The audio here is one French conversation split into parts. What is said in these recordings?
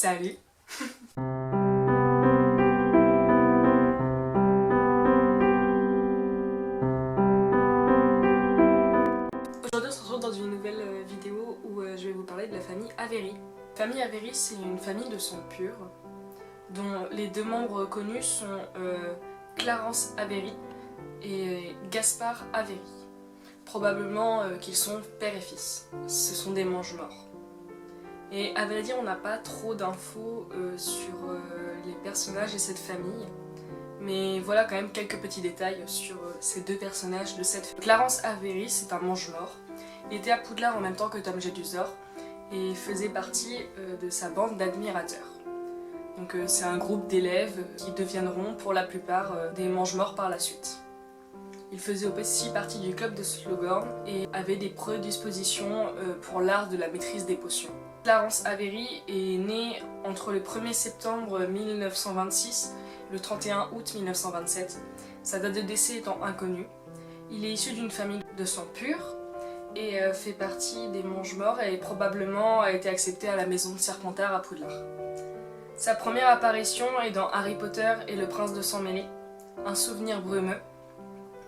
Salut. Aujourd'hui on se retrouve dans une nouvelle vidéo où je vais vous parler de la famille Avery. La famille Avery, c'est une famille de sang pur dont les deux membres connus sont Clarence Avery et Gaspard Avery. Probablement qu'ils sont père et fils. Ce sont des mange-morts. Et à vrai dire, on n'a pas trop d'infos sur les personnages et cette famille. Mais voilà quand même quelques petits détails sur ces deux personnages de cette famille. Clarence Avery, c'est un mange-mort. Il était à Poudlard en même temps que Tom Jedusor et faisait partie de sa bande d'admirateurs. Donc c'est un groupe d'élèves qui deviendront pour la plupart des mange-morts par la suite. Il faisait aussi partie du club de Slughorn et avait des prédispositions pour l'art de la maîtrise des potions. Clarence Avery est né entre le 1er septembre 1926 et le 31 août 1927, sa date de décès étant inconnue. Il est issu d'une famille de sang pur et fait partie des mange-morts et probablement a été accepté à la maison de Serpentard à Poudlard. Sa première apparition est dans Harry Potter et le prince de sang mêlé, un souvenir brumeux.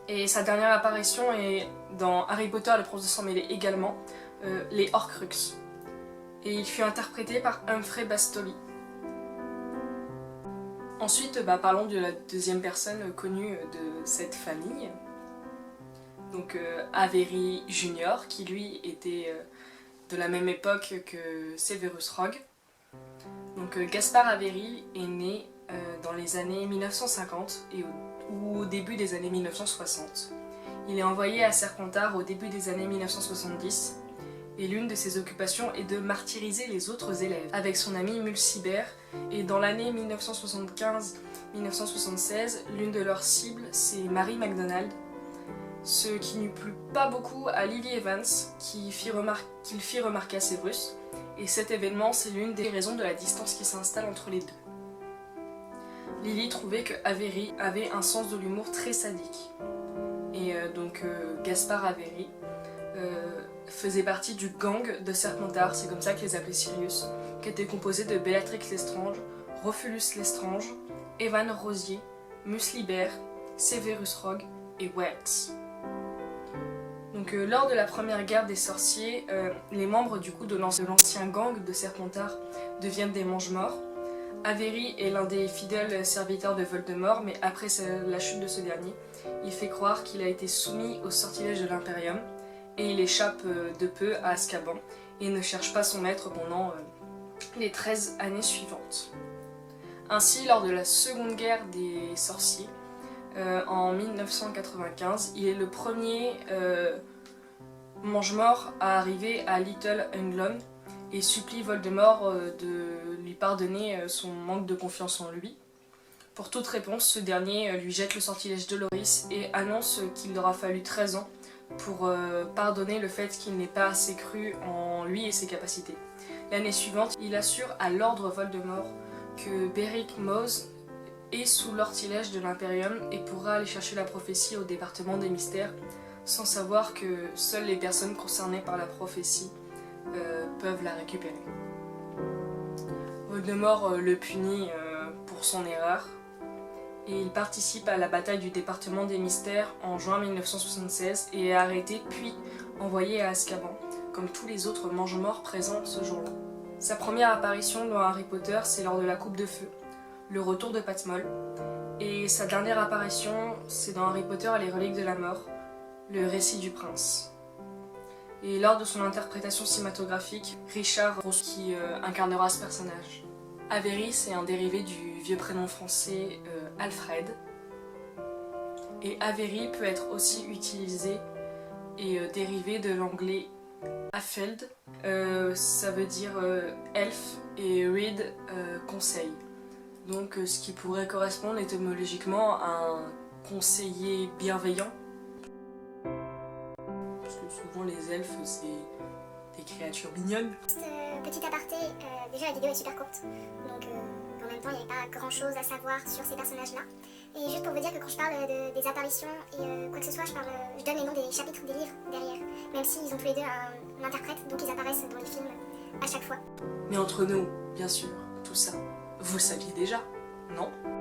Et sa dernière apparition est dans Harry Potter et le prince de sang mêlé également, les Horcruxes. Et il fut interprété par Humphrey Bastoli. Ensuite, parlons de la deuxième personne connue de cette famille. Donc Avery Junior, qui lui était de la même époque que Severus Rogue. Donc Gaspard Avery est né dans les années 1950 ou au début des années 1960. Il est envoyé à Serpentard au début des années 1970 et l'une de ses occupations est de martyriser les autres élèves avec son ami Mulciber. Et dans l'année 1975-1976, l'une de leurs cibles c'est Mary McDonald, ce qui n'eut plus pas beaucoup à Lily Evans qu'il fit remarquer à Severus. Et cet événement, c'est l'une des raisons de la distance qui s'installe entre les deux. Lily trouvait que Avery avait un sens de l'humour très sadique. Et Gaspard Avery faisait partie du gang de Serpentard, c'est comme ça qu'ils appelaient Sirius, qui était composé de Bellatrix Lestrange, Rofulus Lestrange, Evan Rosier, Musliber, Severus Rogue et Welts. Donc lors de la première guerre des sorciers, les membres du coup de l'ancien gang de Serpentard deviennent des mange-morts. Avery est l'un des fidèles serviteurs de Voldemort, mais après la chute de ce dernier, il fait croire qu'il a été soumis au sortilège de l'Imperium et il échappe de peu à Azkaban et ne cherche pas son maître pendant les 13 années suivantes. Ainsi, lors de la seconde guerre des sorciers, en 1995, il est le premier mange-mort à arriver à Little Englund et supplie Voldemort de lui pardonner son manque de confiance en lui. Pour toute réponse, ce dernier lui jette le sortilège de Loris et annonce qu'il aura fallu 13 ans pour pardonner le fait qu'il n'ait pas assez cru en lui et ses capacités. L'année suivante, il assure à l'ordre Voldemort que Beric Mose est sous l'ortilège de l'Imperium et pourra aller chercher la prophétie au département des mystères, sans savoir que seules les personnes concernées par la prophétie peuvent la récupérer. Voldemort le punit pour son erreur et il participe à la bataille du département des mystères en juin 1976 et est arrêté puis envoyé à Azkaban, comme tous les autres mange-morts présents ce jour-là. Sa première apparition dans Harry Potter, c'est lors de la Coupe de Feu, le retour de Patmol, et sa dernière apparition, c'est dans Harry Potter et les reliques de la mort, le récit du prince. Et lors de son interprétation cinématographique, Richard Ross qui incarnera ce personnage. Avery, c'est un dérivé du vieux prénom français Alfred. Et Avery peut être aussi utilisé et dérivé de l'anglais Afeld. Ça veut dire elfe et read conseil. Donc ce qui pourrait correspondre étymologiquement à un conseiller bienveillant. Parce que souvent les elfes c'est des créatures mignonnes. Petit aparté, déjà la vidéo est super courte, donc en même temps il n'y avait pas grand chose à savoir sur ces personnages là. Et juste pour vous dire que quand je parle des apparitions et quoi que ce soit, je donne les noms des chapitres des livres derrière, même s'ils ont tous les deux un interprète, donc ils apparaissent dans les films à chaque fois. Mais entre nous, bien sûr. Tout ça, vous le saviez déjà, non?